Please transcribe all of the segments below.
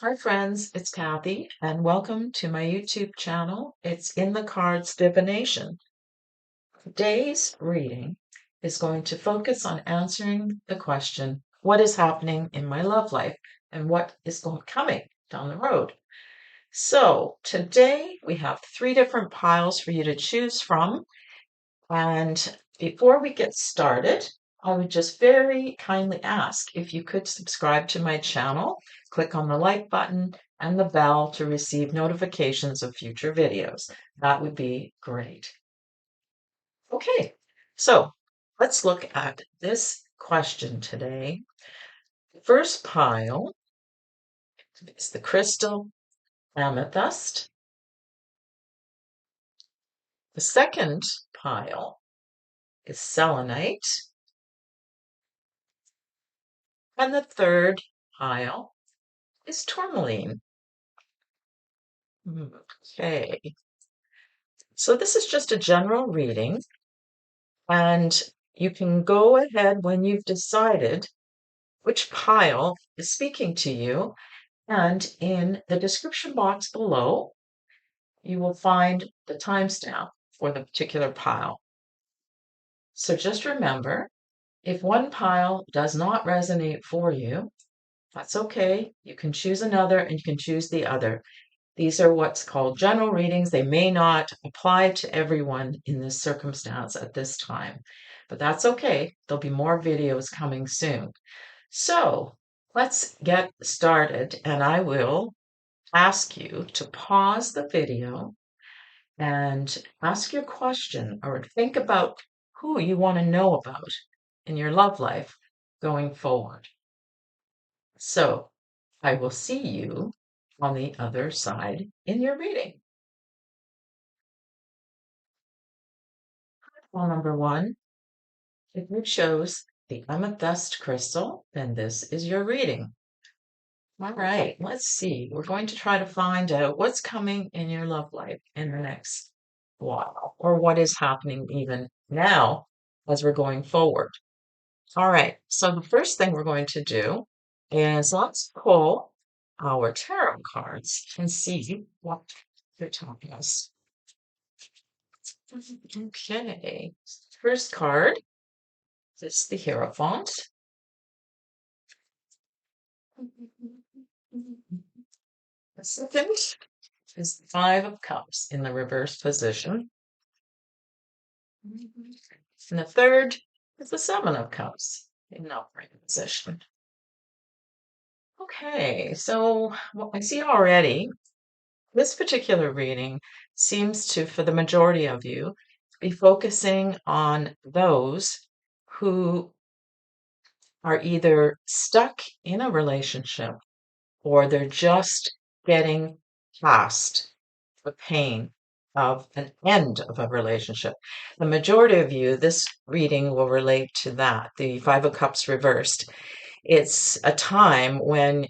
Hi, friends, it's Kathy, and welcome to my YouTube channel. It's In the Cards Divination. Today's reading is going to focus on answering the question, what is happening in my love life and what is coming down the road? So, today we have 3 different piles for you to choose from. And before we get started, I would just very kindly ask if you could subscribe to my channel, click on the like button and the bell to receive notifications of future videos. That would be great. Okay, so let's look at this question today. The first pile is the crystal amethyst. The second pile is selenite. And the third pile is tourmaline. Okay, so this is just a general reading, and you can go ahead when you've decided which pile is speaking to you, and in the description box below, you will find the timestamp for the particular pile. So just remember, if one pile does not resonate for you, that's okay. You can choose another and you can choose the other. These are what's called general readings. They may not apply to everyone in this circumstance at this time, but that's okay. There'll be more videos coming soon. So let's get started, and I will ask you to pause the video and ask your question or think about who you want to know about in your love life going forward. So I will see you on the other side in your reading. Well, number 1, if you chose the amethyst crystal, then this is your reading. All right, let's see. We're going to try to find out what's coming in your love life in the next while, or what is happening even now as we're going forward. All right, so the first thing we're going to do is let's pull our tarot cards and see what they're telling us. Okay, first card is the Hierophant. The second is the Five of Cups in the reverse position. And the third is the Seven of Cups in the upright position. Okay, so what I see already, this particular reading seems to, for the majority of you, be focusing on those who are either stuck in a relationship or they're just getting past the pain of an end of a relationship. The majority of you, this reading will relate to that, the Five of Cups reversed. It's a time when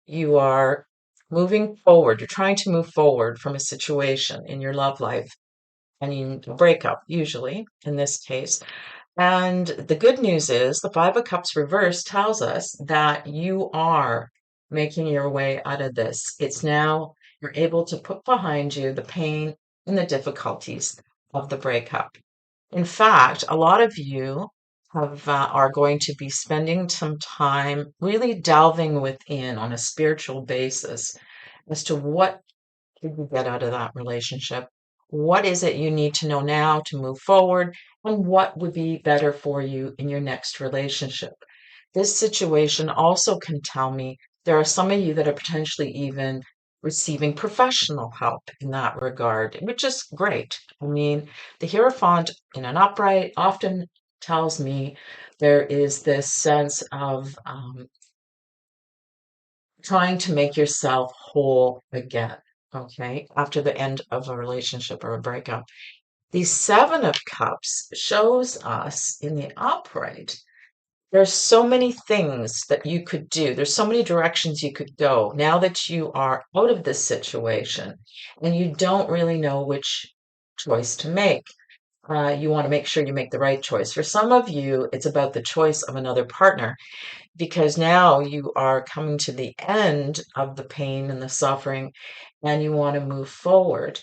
you are moving forward, you're trying to move forward from a situation in your love life, and you break up, usually, in this case. And the good news is the Five of Cups reversed tells us that you are making your way out of this. It's now you're able to put behind you the pain and the difficulties of the breakup. In fact, a lot of you are going to be spending some time really delving within on a spiritual basis as to what did you get out of that relationship? What is it you need to know now to move forward? And what would be better for you in your next relationship? This situation also can tell me there are some of you that are potentially even receiving professional help in that regard, which is great. I mean, the Hierophant in an upright often tells me there is this sense of trying to make yourself whole again, okay, after the end of a relationship or a breakup. The Seven of Cups shows us in the upright, there's so many things that you could do. There's so many directions you could go now that you are out of this situation and you don't really know which choice to make. You want to make sure you make the right choice. For some of you, it's about the choice of another partner because now you are coming to the end of the pain and the suffering and you want to move forward.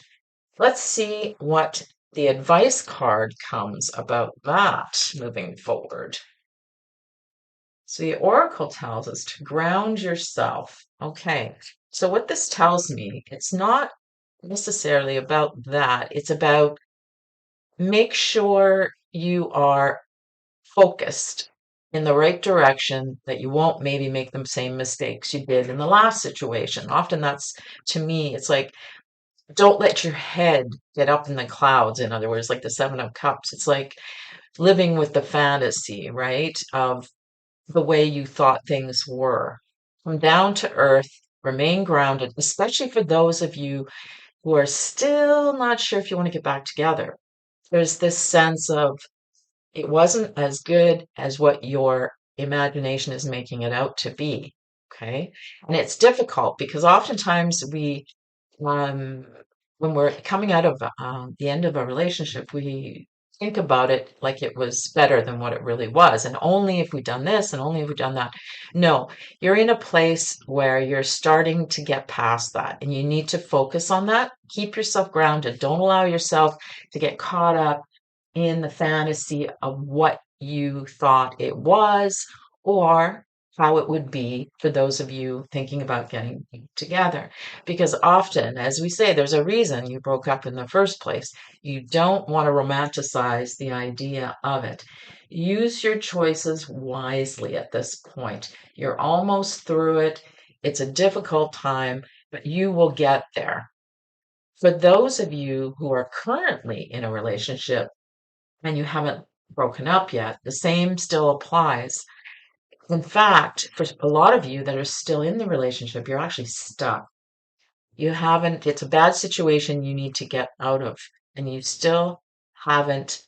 Let's see what the advice card comes about that moving forward. So the oracle tells us to ground yourself. Okay. So what this tells me, it's not necessarily about that. It's about make sure you are focused in the right direction, that you won't maybe make the same mistakes you did in the last situation. Often that's, to me, it's like, don't let your head get up in the clouds. In other words, like the Seven of Cups. It's like living with the fantasy, right? Of the way you thought things were. Come down to earth, remain grounded, especially for those of you who are still not sure if you want to get back together. There's this sense of it wasn't as good as what your imagination is making it out to be. Okay. And it's difficult because oftentimes um, when we're coming out of the end of a relationship, we think about it like it was better than what it really was. And only if we've done this and only if we've done that. No, you're in a place where you're starting to get past that and you need to focus on that. Keep yourself grounded. Don't allow yourself to get caught up in the fantasy of what you thought it was or how it would be for those of you thinking about getting together. Because often, as we say, there's a reason you broke up in the first place. You don't want to romanticize the idea of it. Use your choices wisely at this point. You're almost through it. It's a difficult time, but you will get there. For those of you who are currently in a relationship and you haven't broken up yet, the same still applies. In fact, for a lot of you that are still in the relationship, you're actually stuck. You haven't, it's a bad situation you need to get out of, and you still haven't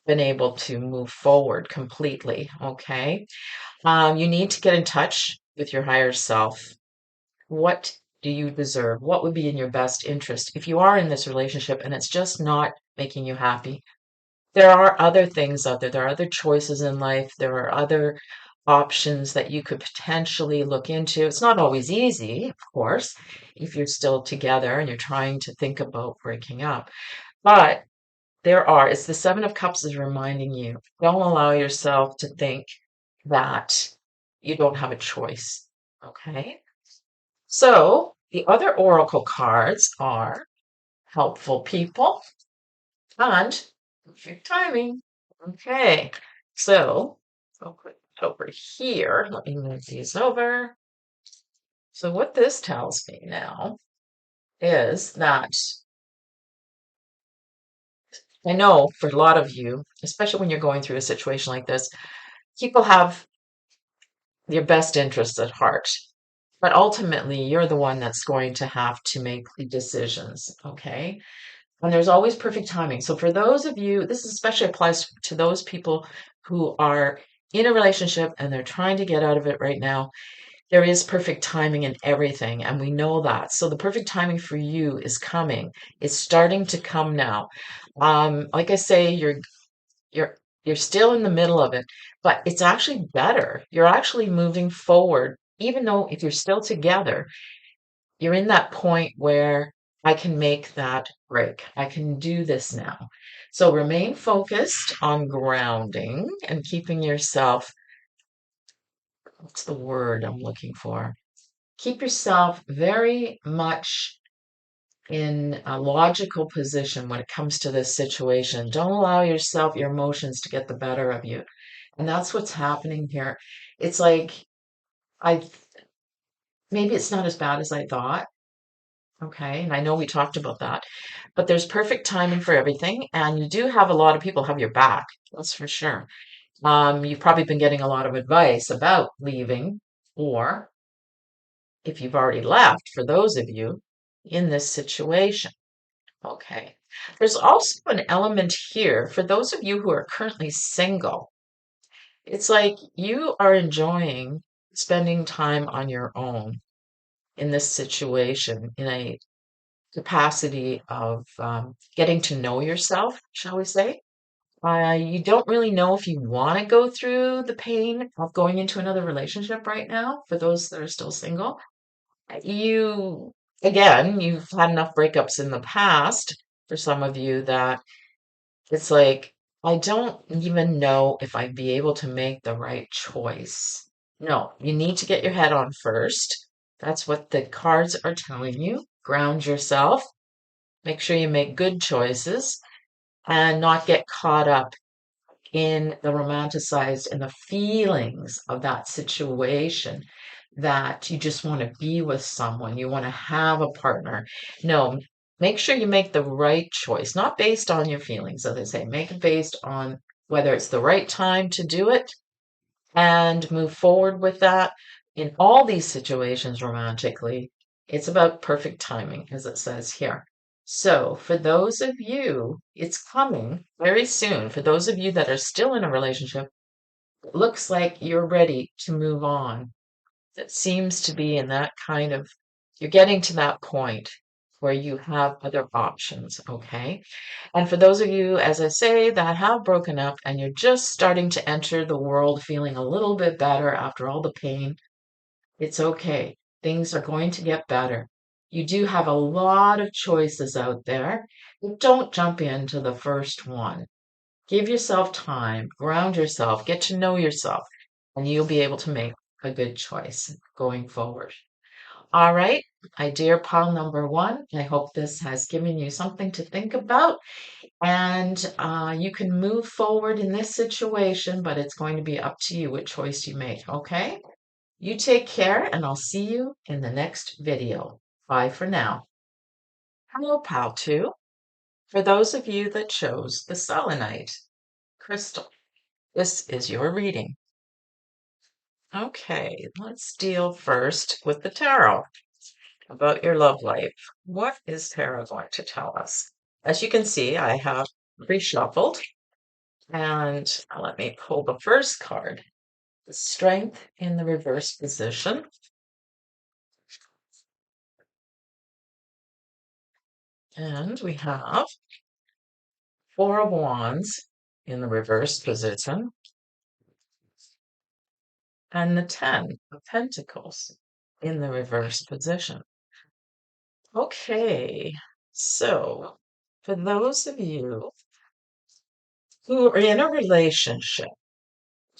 been able to move forward completely. Okay. You need to get in touch with your higher self. What do you deserve? What would be in your best interest? If you are in this relationship and it's just not making you happy, there are other things out there. There are other choices in life. There are other options that you could potentially look into. It's not always easy, of course, if you're still together and you're trying to think about breaking up. But it's the Seven of Cups is reminding you, don't allow yourself to think that you don't have a choice. Okay. So the other oracle cards are helpful people and perfect timing. Okay, so I'll put over here. Let me move these over. So what this tells me now is that I know for a lot of you, especially when you're going through a situation like this, people have your best interests at heart. But ultimately, you're the one that's going to have to make the decisions, okay? And there's always perfect timing. So for those of you, this especially applies to those people who are in a relationship and they're trying to get out of it right now. There is perfect timing in everything, and we know that. So the perfect timing for you is coming. It's starting to come now. Like I say, you're you're still in the middle of it, but it's actually better. You're actually moving forward, even though if you're still together, you're in that point where I can make that break. I can do this now. So remain focused on grounding and keeping yourself, what's the word I'm looking for? Keep yourself very much in a logical position when it comes to this situation. Don't allow your emotions to get the better of you. And that's what's happening here. It's like I maybe it's not as bad as I thought. Okay, and I know we talked about that, but there's perfect timing for everything, and you do have a lot of people have your back. That's for sure. You've probably been getting a lot of advice about leaving, or if you've already left, for those of you in this situation. Okay. There's also an element here for those of you who are currently single. It's like you are enjoying spending time on your own in this situation, in a capacity of getting to know yourself, shall we say. You don't really know if you want to go through the pain of going into another relationship right now, for those that are still single. You, again, you've had enough breakups in the past for some of you that it's like, I don't even know if I'd be able to make the right choice. No, you need to get your head on first. That's what the cards are telling you. Ground yourself. Make sure you make good choices and not get caught up in the romanticized and the feelings of that situation that you just want to be with someone, you want to have a partner. No, make sure you make the right choice, not based on your feelings, as I say, make it based on whether it's the right time to do it and move forward with that. In all these situations romantically, it's about perfect timing, as it says here. So, for those of you, it's coming very soon. For those of you that are still in a relationship, it looks like you're ready to move on. That seems to be in that kind of, you're getting to that point where you have other options, okay? And for those of you, as I say, that have broken up and you're just starting to enter the world feeling a little bit better after all the pain, it's okay. Things are going to get better. You do have a lot of choices out there, but don't jump into the first one. Give yourself time, ground yourself, get to know yourself, and you'll be able to make a good choice going forward. All right, my dear pal number one, I hope this has given you something to think about and you can move forward in this situation, but it's going to be up to you what choice you make, okay? You take care, and I'll see you in the next video. Bye for now. Hello, pal two. For those of you that chose the selenite crystal, this is your reading. Okay, let's deal first with the tarot about your love life. What is tarot going to tell us? As you can see, I have pre-shuffled. And let me pull the first card, the strength in the reverse position. And we have Four of Wands in the reverse position and the Ten of Pentacles in the reverse position. Okay, so for those of you who are in a relationship,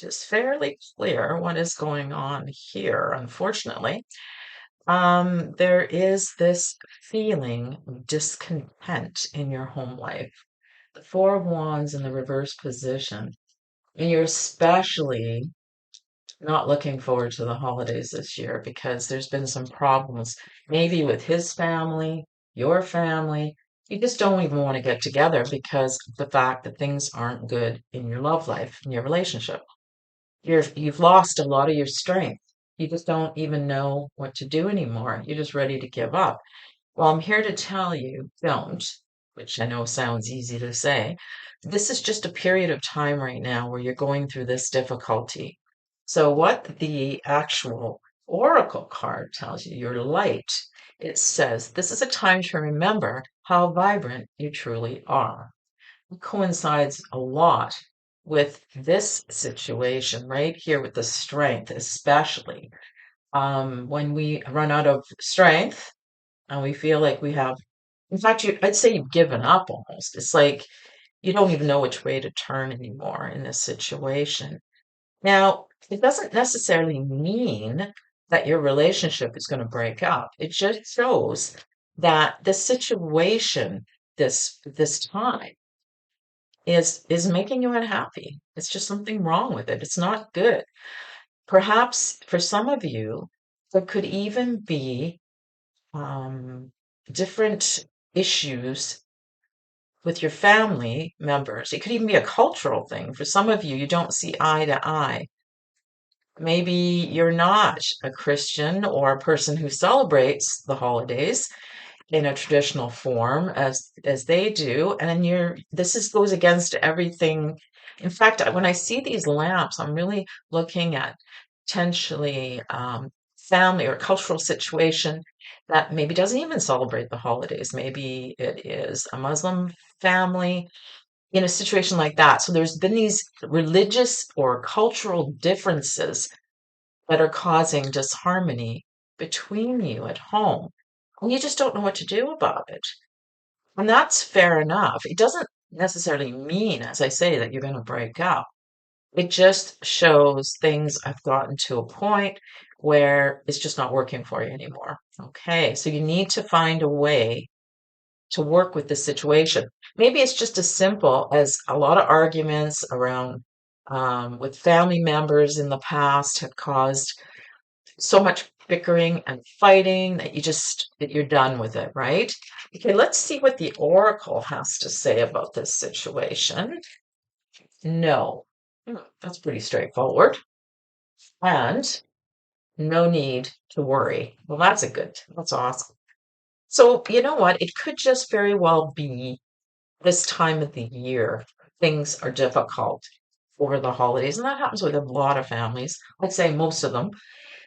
it's fairly clear what is going on here, unfortunately. There is this feeling of discontent in your home life. The Four of Wands in the reverse position, and you're especially not looking forward to the holidays this year because there's been some problems, maybe with his family, your family. You just don't even want to get together because of the fact that things aren't good in your love life, in your relationship. You've lost a lot of your strength. You just don't even know what to do anymore. You're just ready to give up. Well, I'm here to tell you, don't, which I know sounds easy to say. This is just a period of time right now where you're going through this difficulty. So, what the actual oracle card tells you, your light, it says this is a time to remember how vibrant you truly are. It coincides a lot with this situation right here with the strength, especially. When we run out of strength, and we feel like we have, in fact, I'd say you've given up almost. It's like you don't even know which way to turn anymore in this situation. Now, it doesn't necessarily mean that your relationship is going to break up. It just shows that the situation, this time, is making you unhappy. It's just something wrong with it. It's not good. Perhaps for some of you, there could even be um, different issues with your family members. It could even be a cultural thing. For some of you, you don't see eye to eye. Maybe you're not a Christian or a person who celebrates the holidays in a traditional form as they do, and this is goes against everything. In fact, when I see these lamps, I'm really looking at potentially family or cultural situation that maybe doesn't even celebrate the holidays. Maybe it is a Muslim family in a situation like that. So there's been these religious or cultural differences that are causing disharmony between you at home. And you just don't know what to do about it. And that's fair enough. It doesn't necessarily mean, as I say, that you're going to break up. It just shows things have gotten to a point where it's just not working for you anymore. Okay, so you need to find a way to work with the situation. Maybe it's just as simple as a lot of arguments around with family members in the past have caused so much bickering and fighting that you're done with it, right? Okay, let's see what the oracle has to say about this situation. No. That's pretty straightforward. And no need to worry. Well, that's awesome. So, you know what? It could just very well be this time of the year. Things are difficult over the holidays, and that happens with a lot of families. I'd say most of them,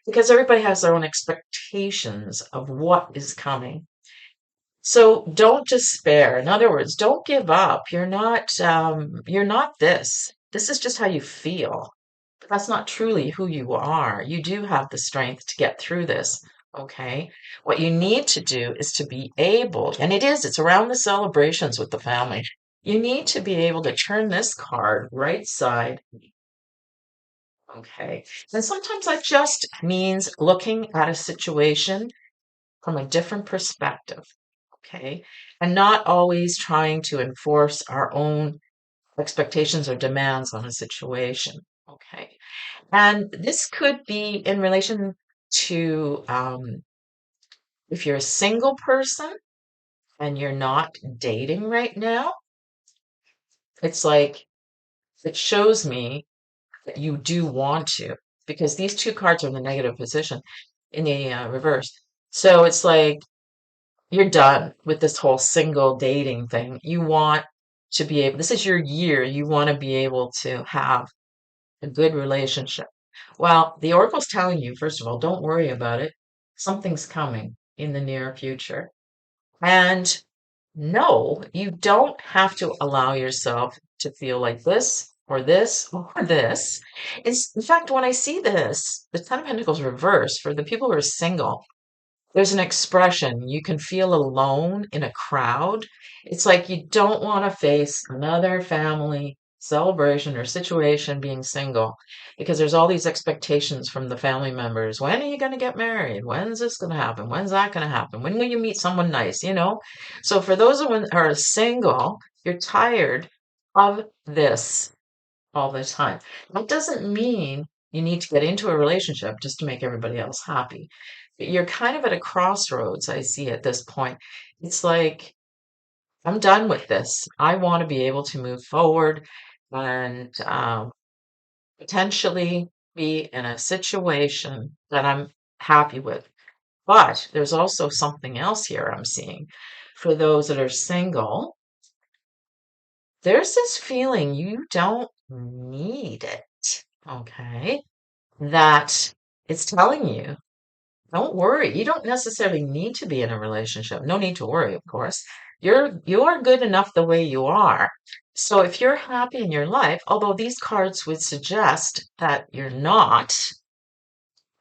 because everybody has their own expectations of what is coming. So don't despair. In other words, don't give up. You're not this. This is just how you feel. But that's not truly who you are. You do have the strength to get through this. Okay. What you need to do is to be able, and it's around the celebrations with the family. You need to be able to turn this card right side. Okay. And sometimes that just means looking at a situation from a different perspective. Okay. And not always trying to enforce our own expectations or demands on a situation. Okay. And this could be in relation to if you're a single person and you're not dating right now, it's like it shows me that you do want to, because these two cards are in the negative position in the reverse. So it's like you're done with this whole single dating thing. You want to be able, this is your year. You want to be able to have a good relationship. Well, the oracle's telling you, first of all, don't worry about it. Something's coming in the near future. And no, you don't have to allow yourself to feel like this or this or this. In fact, when I see this, the Ten of Pentacles reverse for the people who are single, there's an expression. You can feel alone in a crowd. It's like you don't want to face another family celebration or situation being single because there's all these expectations from the family members. When are you going to get married? When's this going to happen? When's that going to happen? When will you meet someone nice? So for those who are single, you're tired of this all the time. That doesn't mean you need to get into a relationship just to make everybody else happy. You're kind of at a crossroads, I see at this point. It's like, I'm done with this. I want to be able to move forward and potentially be in a situation that I'm happy with. But there's also something else here I'm seeing. For those that are single, there's this feeling you don't need it. Okay. That it's telling you, don't worry. You don't necessarily need to be in a relationship. No need to worry, of course. You're good enough the way you are. So if you're happy in your life, although these cards would suggest that you're not,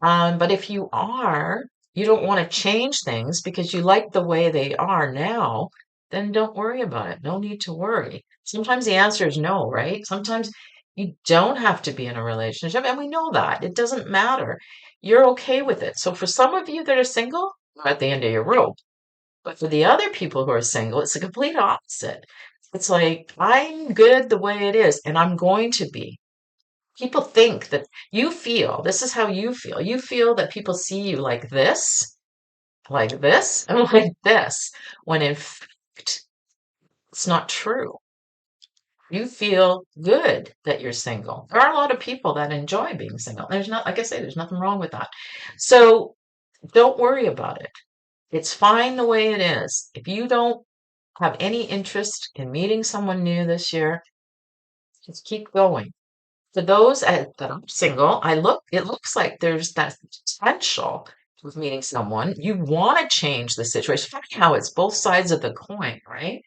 but if you are, you don't want to change things because you like the way they are now, then don't worry about it. No need to worry. Sometimes the answer is no, right? Sometimes you don't have to be in a relationship, and we know that. It doesn't matter. You're okay with it. So for some of you that are single, you're at the end of your rope. But for the other people who are single, it's the complete opposite. It's like, I'm good the way it is, and I'm going to be. People think that this is how you feel. You feel that people see you like this, and like this, when in fact, it's not true. You feel good that you're single. There are a lot of people that enjoy being single. Like I say, there's nothing wrong with that. So don't worry about it. It's fine the way it is. If you don't have any interest in meeting someone new this year, just keep going. For those that are single, it looks like there's that potential of meeting someone. You want to change the situation. Funny how it's both sides of the coin, right?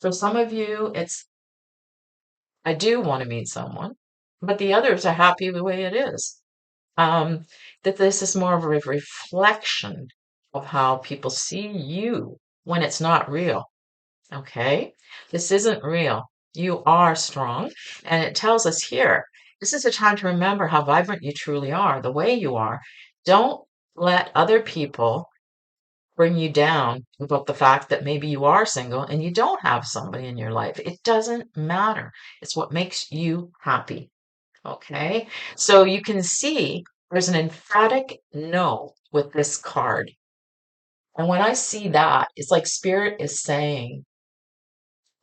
For some of you, it's, I do want to meet someone, but the others are happy the way it is. Um, that this is more of a reflection of how people see you when it's not real. Okay? This isn't real. You are strong. And it tells us here, this is a time to remember how vibrant you truly are, the way you are. Don't let other people bring you down about the fact that maybe you are single and you don't have somebody in your life. It doesn't matter. It's what makes you happy. Okay? So you can see there's an emphatic no with this card. And when I see that, it's like Spirit is saying,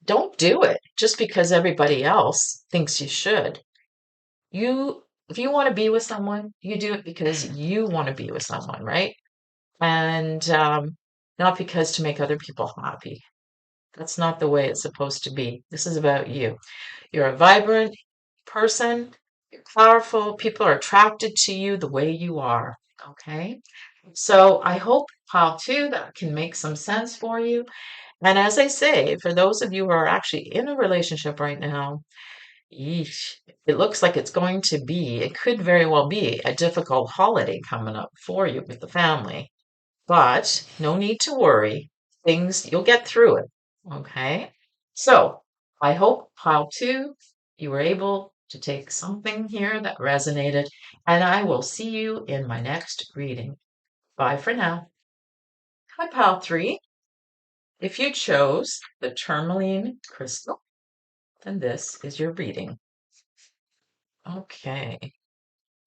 don't do it just because everybody else thinks you should. If you want to be with someone, you do it because you want to be with someone, right? And not because to make other people happy. That's not the way it's supposed to be. This is about you. You're a vibrant person. You're powerful. People are attracted to you the way you are. Okay. So I hope, pile two, that can make some sense for you. And as I say, for those of you who are actually in a relationship right now, yeesh, it looks like it's going to be, it could very well be a difficult holiday coming up for you with the family. But no need to worry. You'll get through it. Okay? So I hope pile two, you were able to take something here that resonated, and I will see you in my next reading. Bye for now. Hi, pile three. If you chose the tourmaline crystal, then this is your reading. Okay,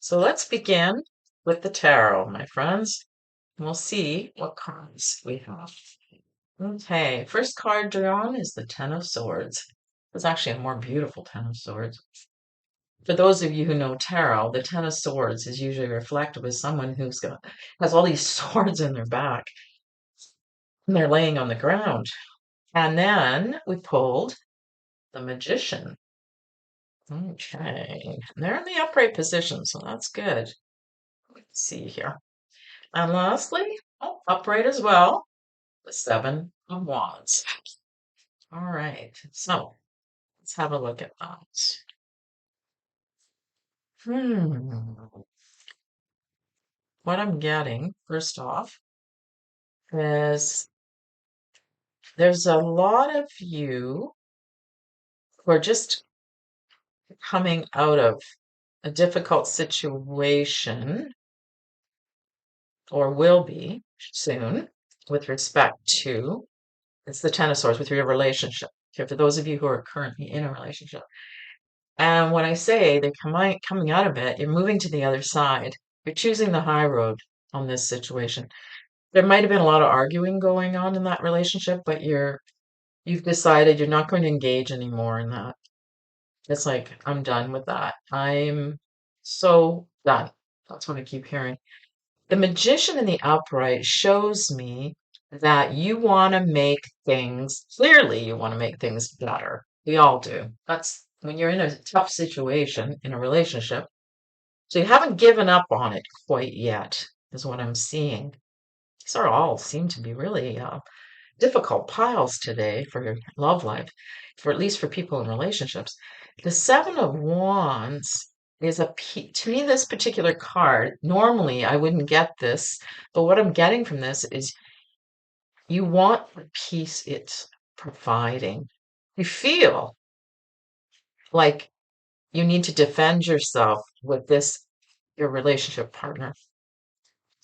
so let's begin with the tarot, my friends. We'll see what cards we have. Okay, first card drawn is the Ten of Swords. It's actually a more beautiful Ten of Swords. For those of you who know tarot, the Ten of Swords is usually reflective of someone has all these swords in their back and they're laying on the ground. And then we pulled the Magician. Okay, they're in the upright position, so that's good. Let's see here. And lastly, oh, upright as well, the Seven of Wands. All right, so let's have a look at that. Hmm. What I'm getting, first off, is there's a lot of you who are just coming out of a difficult situation or will be soon with respect to, it's the Ten of Swords, with your relationship. Okay, for those of you who are currently in a relationship. And when I say they're coming out of it, you're moving to the other side. You're choosing the high road on this situation. There might have been a lot of arguing going on in that relationship, but you've decided you're not going to engage anymore in that. It's like, I'm done with that. I'm so done. That's what I keep hearing. The Magician in the upright shows me that you want to make things, clearly, you want to make things better. We all do. That's when you're in a tough situation in a relationship. So you haven't given up on it quite yet, is what I'm seeing. These are all seem to be really difficult piles today for your love life, for at least for people in relationships. The Seven of Wands is to me, this particular card, normally I wouldn't get this, but what I'm getting from this is you want the peace it's providing. You feel like you need to defend yourself with your relationship partner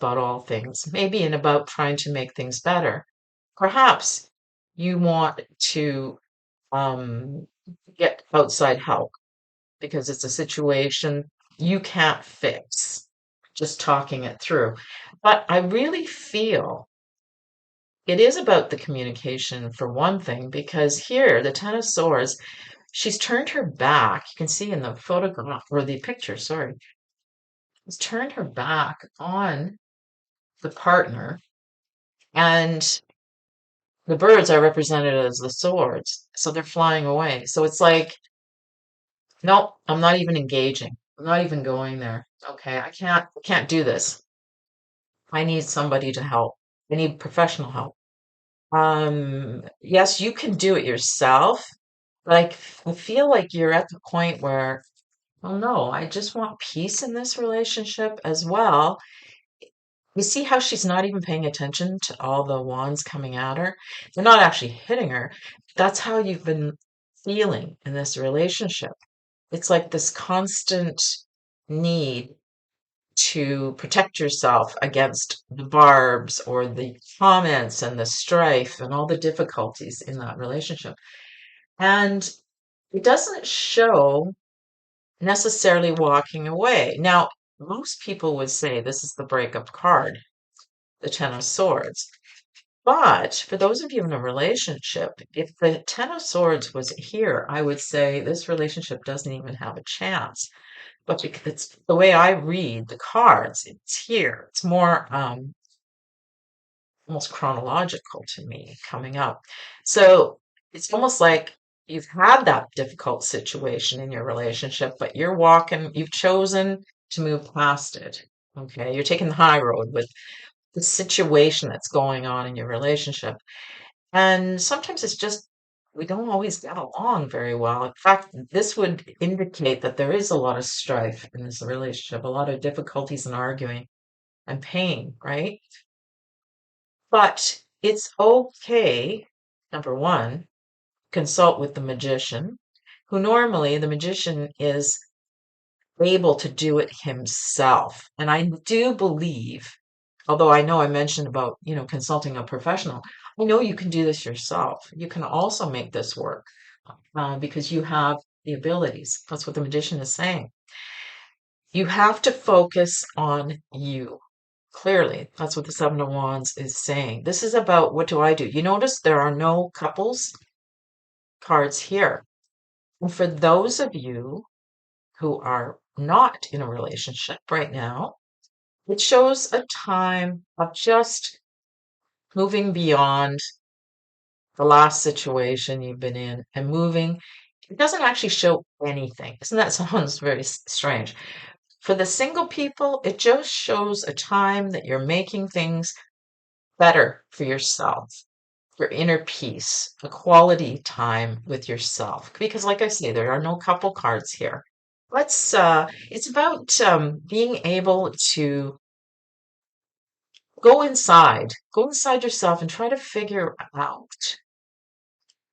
about all things, maybe and about trying to make things better. Perhaps you want to um, get outside help because it's a situation you can't fix, just talking it through. But I really feel it is about the communication for one thing, because here, the Ten of Swords, she's turned her back. You can see in the photograph or the picture, sorry, she's turned her back on the partner, and the birds are represented as the swords. So they're flying away. So it's like No, I'm not even engaging. I'm not even going there. Okay, I can't do this. I need somebody to help. I need professional help. Yes, you can do it yourself, but I feel like you're at the point where, oh no, I just want peace in this relationship as well. You see how she's not even paying attention to all the wands coming at her? They're not actually hitting her. That's how you've been feeling in this relationship. It's like this constant need to protect yourself against the barbs or the comments and the strife and all the difficulties in that relationship. And it doesn't show necessarily walking away. Now, most people would say this is the breakup card, the Ten of Swords. But for those of you in a relationship, if the Ten of Swords was here, I would say this relationship doesn't even have a chance. But because it's the way I read the cards, it's here. It's more almost chronological to me coming up. So it's almost like you've had that difficult situation in your relationship, but you've chosen to move past it. Okay. You're taking the high road with the situation that's going on in your relationship. And sometimes it's just we don't always get along very well. In fact, this would indicate that there is a lot of strife in this relationship, a lot of difficulties in arguing and pain, right? But it's okay, number one, consult with the magician, who normally the magician is able to do it himself. And I do believe, although I know I mentioned about, consulting a professional, I know you can do this yourself. You can also make this work because you have the abilities. That's what the magician is saying. You have to focus on you. Clearly, that's what the Seven of Wands is saying. This is about what do I do? You notice there are no couples cards here. And for those of you who are not in a relationship right now, it shows a time of just moving beyond the last situation you've been in and moving. It doesn't actually show anything. Isn't that sounds very strange? For the single people, it just shows a time that you're making things better for yourself, your inner peace, a quality time with yourself. Because, like I say, there are no couple cards here. It's about being able to go inside yourself and try to figure out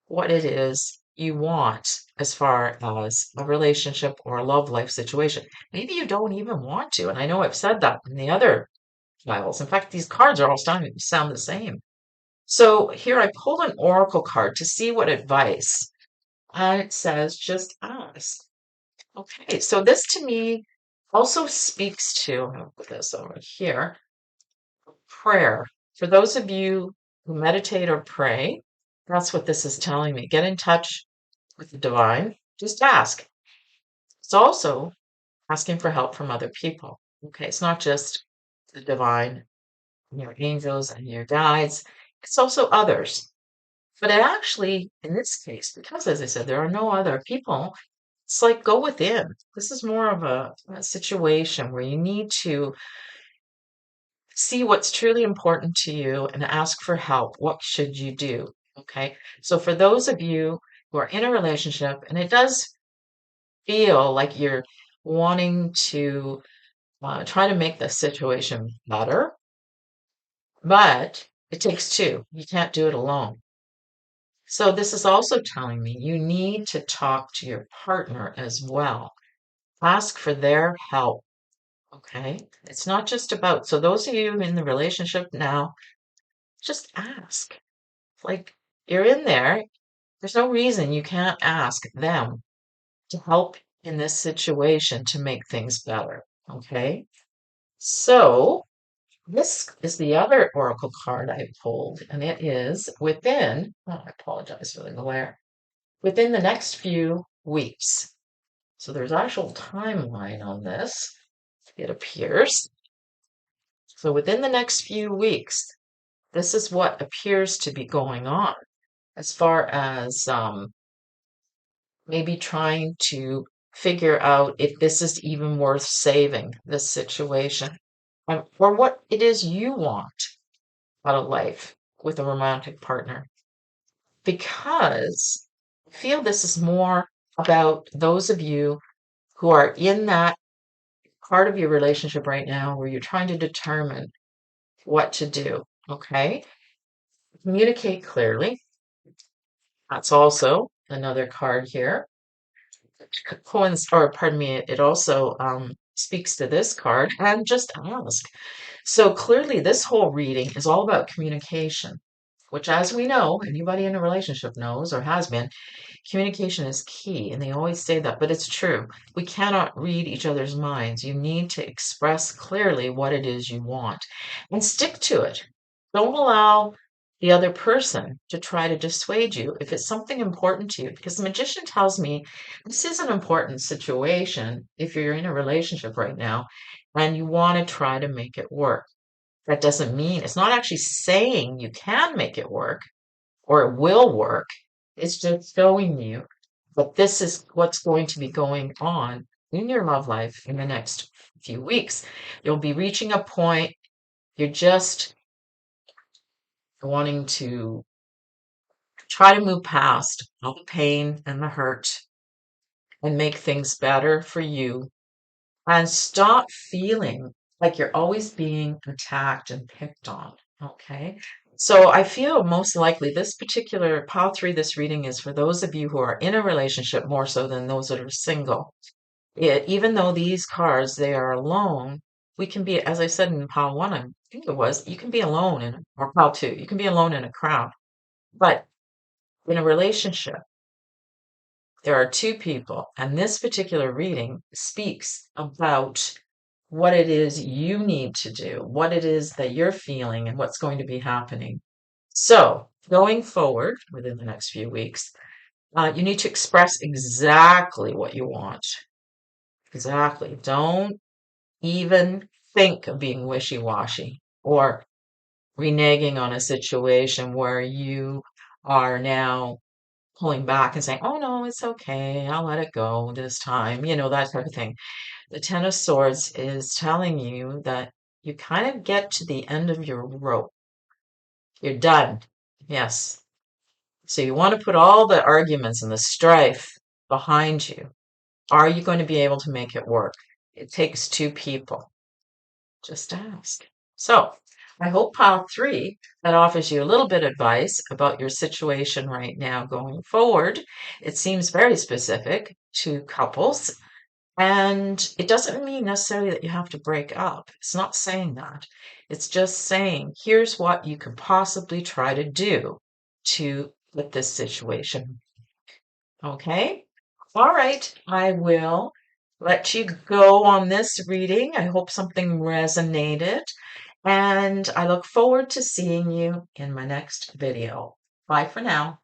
what it is you want as far as a relationship or a love life situation. Maybe you don't even want to. And I know I've said that in the other files. In fact, these cards are all starting to sound the same. So here I pulled an oracle card to see what advice. And it says, just ask. Okay, so this to me also speaks to, I'm going to put this over here, prayer. For those of you who meditate or pray, that's what this is telling me. Get in touch with the divine. Just ask. It's also asking for help from other people. Okay, it's not just the divine, and your angels and your guides, it's also others. But it actually, in this case, because as I said, there are no other people, it's like go within. This is more of a situation where you need to see what's truly important to you and ask for help. What should you do? Okay. So for those of you who are in a relationship and it does feel like you're wanting to try to make the situation better, but it takes two. You can't do it alone. So this is also telling me you need to talk to your partner as well. Ask for their help. Okay. It's not just about, so those of you in the relationship now, just ask. Like you're in there. There's no reason you can't ask them to help in this situation to make things better. Okay. So this is the other oracle card I pulled, and it is within, oh, I apologize for the glare, within the next few weeks. So there's actual timeline on this. It appears. So within the next few weeks, this is what appears to be going on as far as maybe trying to figure out if this is even worth saving, this situation, or what it is you want out of life with a romantic partner. Because I feel this is more about those of you who are in that part of your relationship right now where you're trying to determine what to do. Okay? Communicate clearly. That's also another card here. Or pardon me, it also speaks to this card. And just ask. So clearly, this whole reading is all about communication, which, as we know, anybody in a relationship knows or has been, communication is key. And they always say that, but it's true. We cannot read each other's minds. You need to express clearly what it is you want and stick to it. Don't allow the other person to try to dissuade you if it's something important to you, because the magician tells me this is an important situation if you're in a relationship right now and you want to try to make it work. That doesn't mean it's not actually saying you can make it work or it will work. It's just showing you that this is what's going to be going on in your love life in the next few weeks. You'll be reaching a point, you're just wanting to try to move past all the pain and the hurt and make things better for you and stop feeling like you're always being attacked and picked on. Okay. So I feel most likely this particular pile three, this reading is for those of you who are in a relationship more so than those that are single. Even though these cards, they are alone, we can be, as I said in pile one, I think it was, you can be alone in, or pile two, you can be alone in a crowd. But in a relationship, there are two people, and this particular reading speaks about what it is you need to do, what it is that you're feeling, and what's going to be happening. So, going forward within the next few weeks, you need to express exactly what you want. Exactly. Don't even think of being wishy-washy or reneging on a situation where you are now pulling back and saying, oh no, it's okay, I'll let it go this time, that type of thing. The Ten of Swords is telling you that you kind of get to the end of your rope. You're done. Yes. So you want to put all the arguments and the strife behind you. Are you going to be able to make it work? It takes two people. Just ask. So I hope pile three that offers you a little bit of advice about your situation right now going forward. It seems very specific to couples, and it doesn't mean necessarily that you have to break up. It's not saying that. It's just saying, here's what you could possibly try to do to with this situation. Okay? All right. I will let you go on this reading. I hope something resonated, and I look forward to seeing you in my next video. Bye for now.